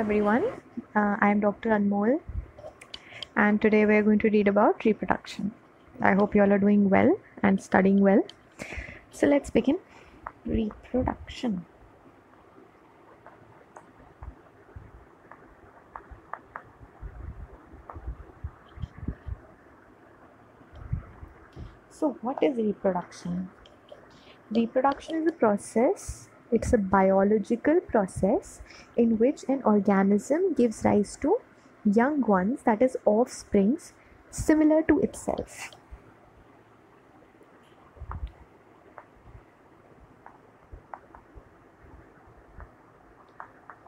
everyone. I am Dr. Anmol, and today we are going to read about reproduction. I hope you all are doing well and studying well. So let's begin. Reproduction. So, what is reproduction? Reproduction is a process, it's a biological process in which an organism gives rise to young ones, that is, offsprings, similar to itself.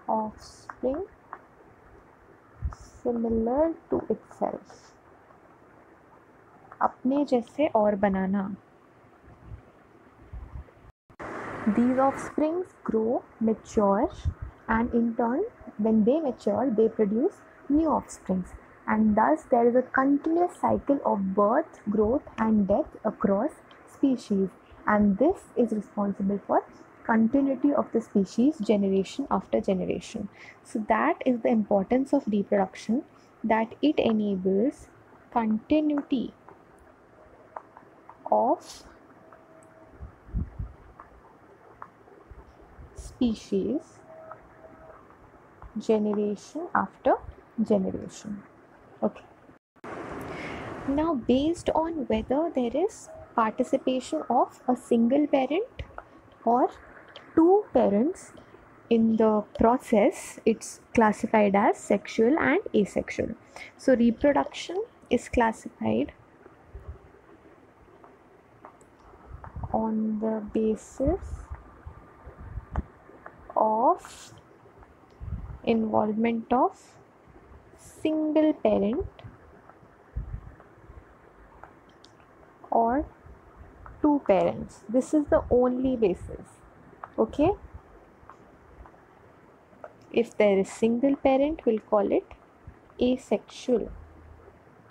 Offspring similar to itself. अपने जैसे और बनाना. These offsprings grow, mature, and in turn, when they mature, they produce new offsprings. And thus, there is a continuous cycle of birth, growth, and death across species. And this is responsible for continuity of the species generation after generation. So that is the importance of reproduction, that it enables continuity of species generation after generation. Okay. Now, based on whether there is participation of a single parent or two parents in the process, it's classified as sexual and asexual. So, reproduction is classified on the basis of involvement of single parent or two parents. This is the only basis. Okay. If there is single parent, we'll call it asexual.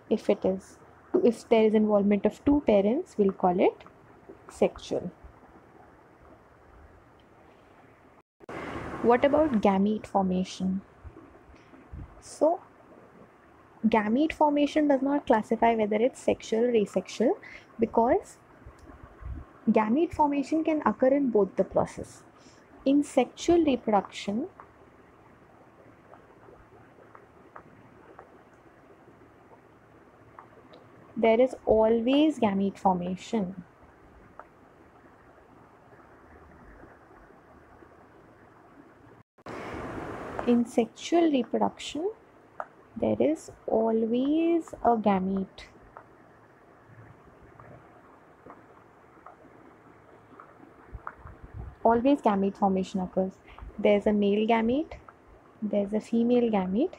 If there is involvement of two parents, we'll call it sexual. What about gamete formation? So, gamete formation does not classify whether it's sexual or asexual, because gamete formation can occur in both the process. In sexual reproduction, there is always gamete formation. In sexual reproduction, there is always a gamete. Always gamete formation occurs. There's a male gamete, there's a female gamete,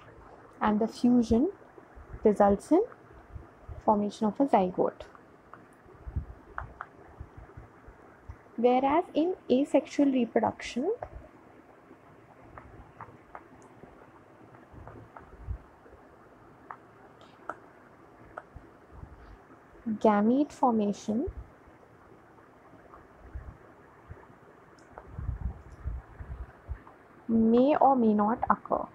and the fusion results in formation of a zygote. Whereas in asexual reproduction, gamete formation may or may not occur.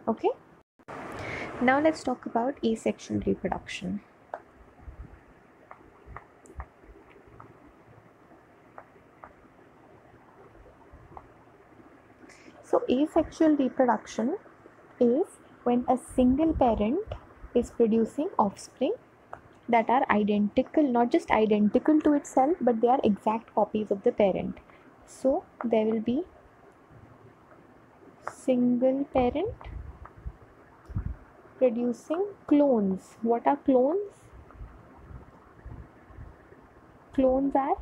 Okay. Now let's talk about asexual reproduction. So, asexual reproduction is when a single parent is producing offspring that are identical, not just identical to itself, but they are exact copies of the parent. So, there will be single parent producing clones. What are clones? Clones are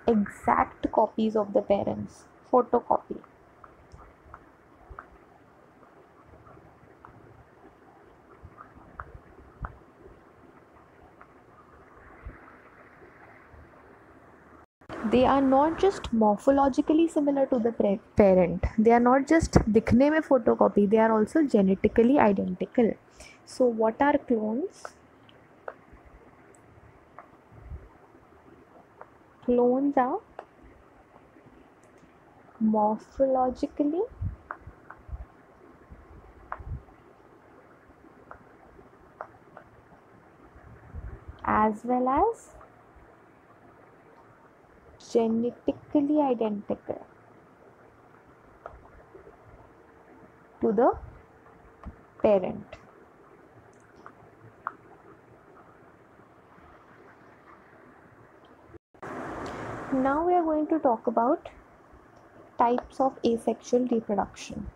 exact copies of the parents, photocopy. They are not just morphologically similar to the parent. They are not just दिखने में photocopy. They are also genetically identical. So what are clones? clones are morphologically as well as genetically identical to the parent. Now we are going to talk about types of asexual reproduction.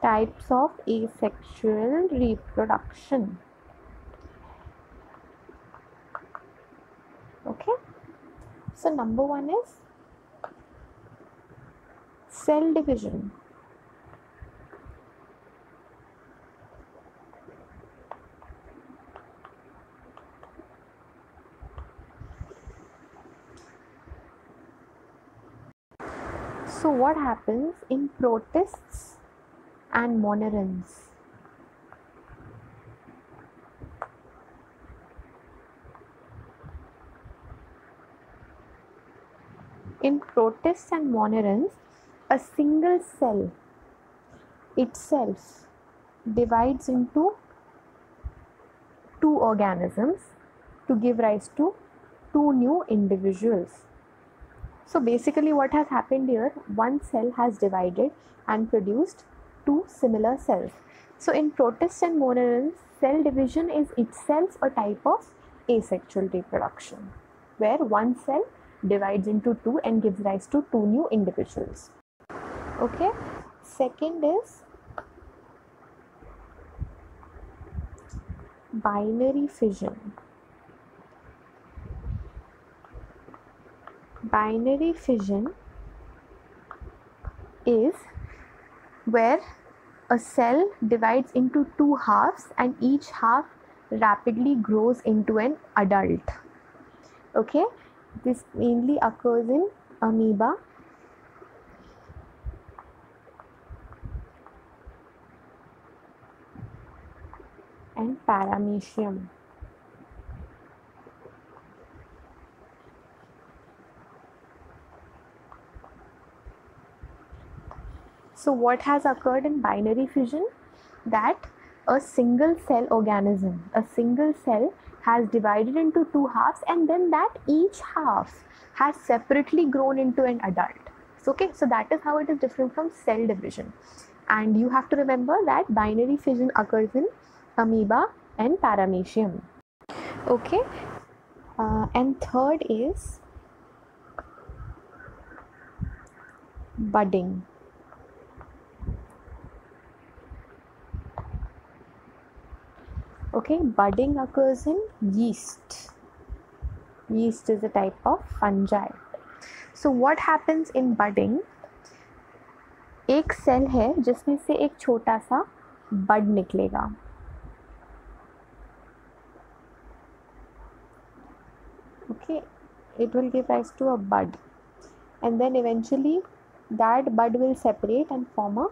Types of asexual reproduction. Okay, so number one is cell division. So what happens in protists and monerans? In protists and monerans, a single cell itself divides into two organisms to give rise to two new individuals. So basically what has happened here, one cell has divided and produced two similar cells. So in protists and monerans, cell division is itself a type of asexual reproduction, where one cell divides into two and gives rise to two new individuals. Okay, second is binary fission. Binary fission is where a cell divides into two halves and each half rapidly grows into an adult. Okay, this mainly occurs in amoeba and paramecium. So what has occurred in binary fission? That a single cell organism, a single cell has divided into two halves, and then that each half has separately grown into an adult. So, okay, so that is how it is different from cell division. And you have to remember that binary fission occurs in amoeba and paramecium. Okay, and third is budding. Okay, budding occurs in yeast. Yeast is a type of fungi. So what happens in budding? एक cell है जिसमें से एक छोटा सा बड निकलेगा. Okay, it will give rise to a bud, and then eventually that bud will separate and form a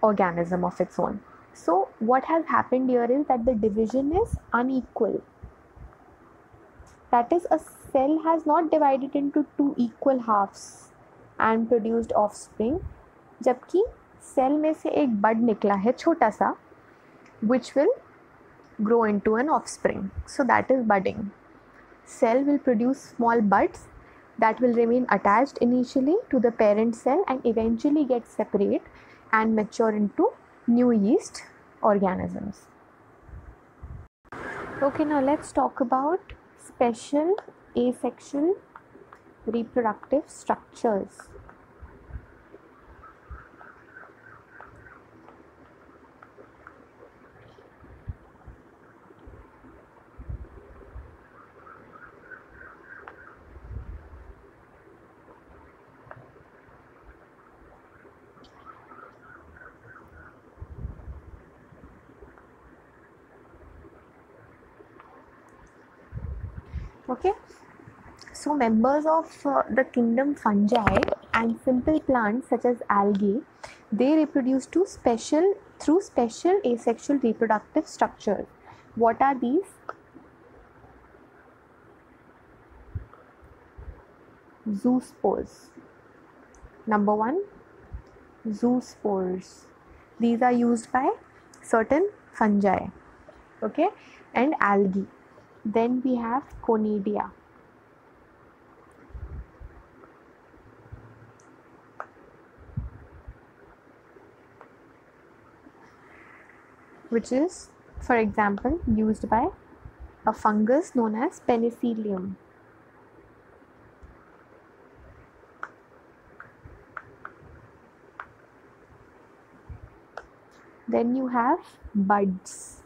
organism of its own. So what has happened here is that the division is unequal. That is, a cell has not divided into two equal halves and produced offspring, जबकि cell में से एक बड निकला है छोटा सा, which will grow into an offspring. So that is budding. Cell will produce small buds that will remain attached initially to the parent cell and eventually get separate and mature into new yeast organisms. Okay, now let's talk about special asexual reproductive structures. Okay, so members of the kingdom fungi and simple plants such as algae They reproduce through special asexual reproductive structures. What are these? Zoospores. Number one, zoospores. These are used by certain fungi, okay, and algae. Then we have conidia. Which is, for example, used by a fungus known as Penicillium. Then you have buds.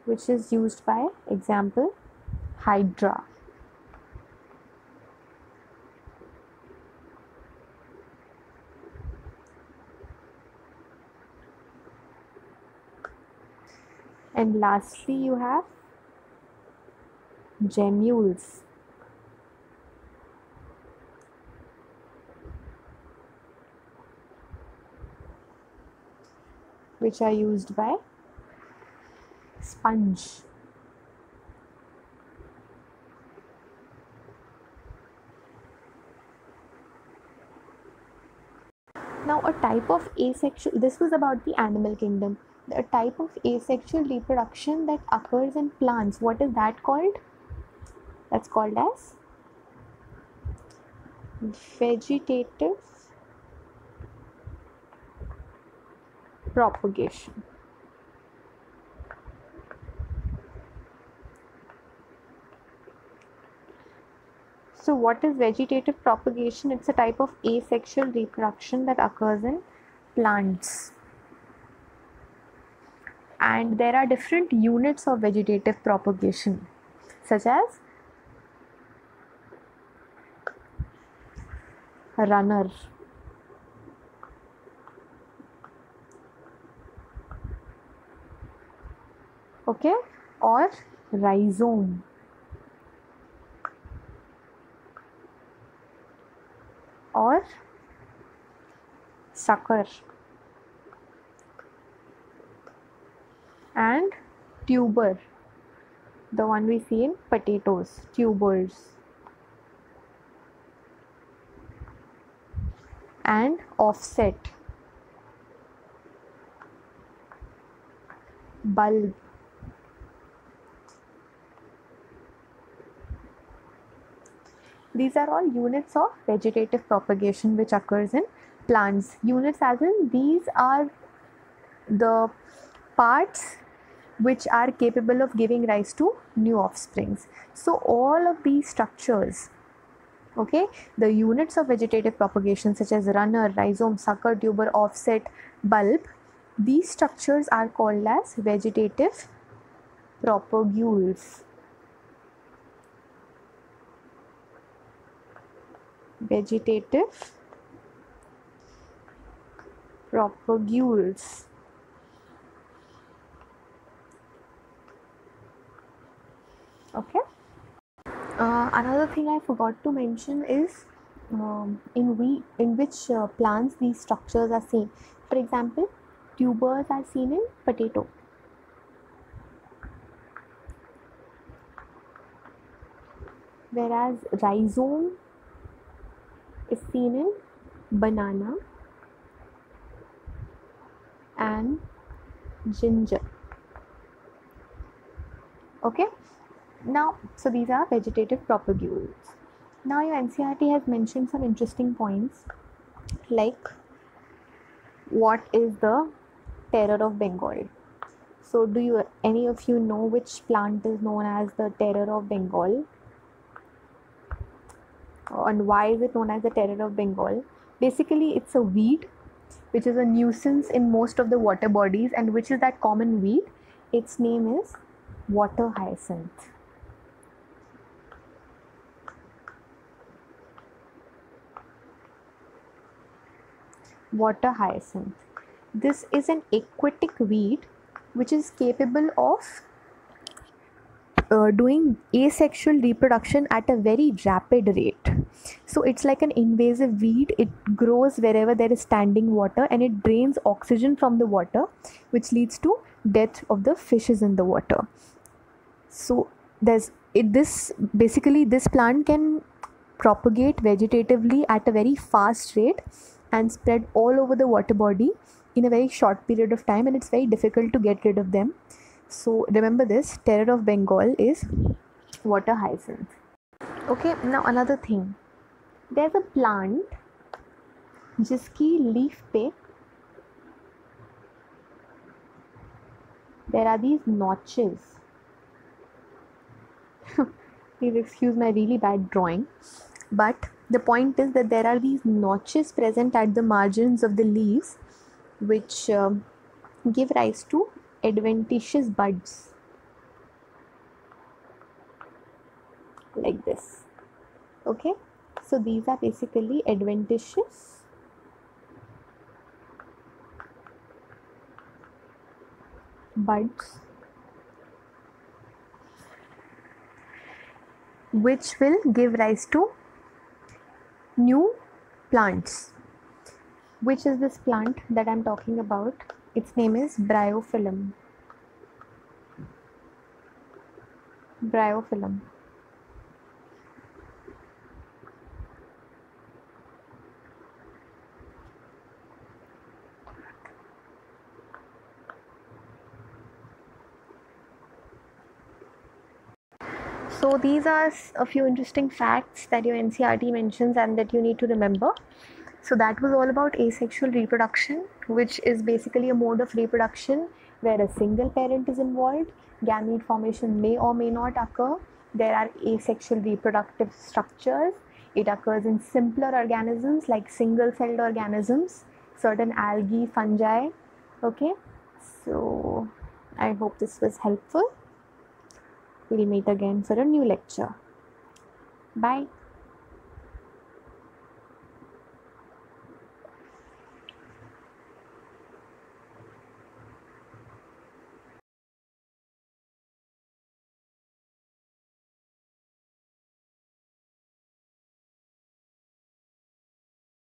Which is used by example Hydra. And lastly you have gemmules. Which are used by sponge. Now a type of asexual, this was about the animal kingdom. A type of asexual reproduction that occurs in plants, what is that called? That's called as vegetative propagation. So what is vegetative propagation? It's a type of asexual reproduction that occurs in plants. And there are different units of vegetative propagation, such as runner, okay, or rhizome, or sucker, and tuber, the one we see in potatoes, tubers, and offset, bulb, these are all units of vegetative propagation which occurs in plants. Units as in these are the parts which are capable of giving rise to new offsprings. So all of these structures, okay, the units of vegetative propagation such as runner, rhizome, sucker, tuber, offset, bulb, these structures are called as vegetative propagules. Vegetative propagules. Okay. Another thing I forgot to mention is in which plants these structures are seen. For example, tubers are seen in potato. Whereas rhizome is seen in banana and ginger. Okay. Now, so these are vegetative propagules. Now your NCERT has mentioned some interesting points like what is the terror of Bengal. So do any of you know which plant is known as the terror of Bengal? And why is it known as the terror of Bengal? Basically, it's a weed which is a nuisance in most of the water bodies. And which is that common weed? Its name is water hyacinth. Water hyacinth. This is an aquatic weed which is capable of doing asexual reproduction at a very rapid rate. So it's like an invasive weed. It grows wherever there is standing water, and it drains oxygen from the water, which leads to death of the fishes in the water. So this plant can propagate vegetatively at a very fast rate and spread all over the water body in a very short period of time, and it's very difficult to get rid of them. So remember this, terror of Bengal is water hyacinth. Okay, now another thing, there's a plant जिसकी leaf पे there are these notches. Please excuse my really bad drawing, but the point is that there are these notches present at the margins of the leaves, which give rise to adventitious buds like this. Okay, so these are basically adventitious buds which will give rise to new plants. Which is this plant that I'm talking about? Its name is Bryophyllum. Bryophyllum. So these are a few interesting facts that your NCERT mentions and that you need to remember. So that was all about asexual reproduction, which is basically a mode of reproduction where a single parent is involved. Gamete formation may or may not occur. There are asexual reproductive structures. It occurs in simpler organisms like single-celled organisms, certain algae, fungi. Okay, so I hope this was helpful. We'll meet again for a new lecture. Bye.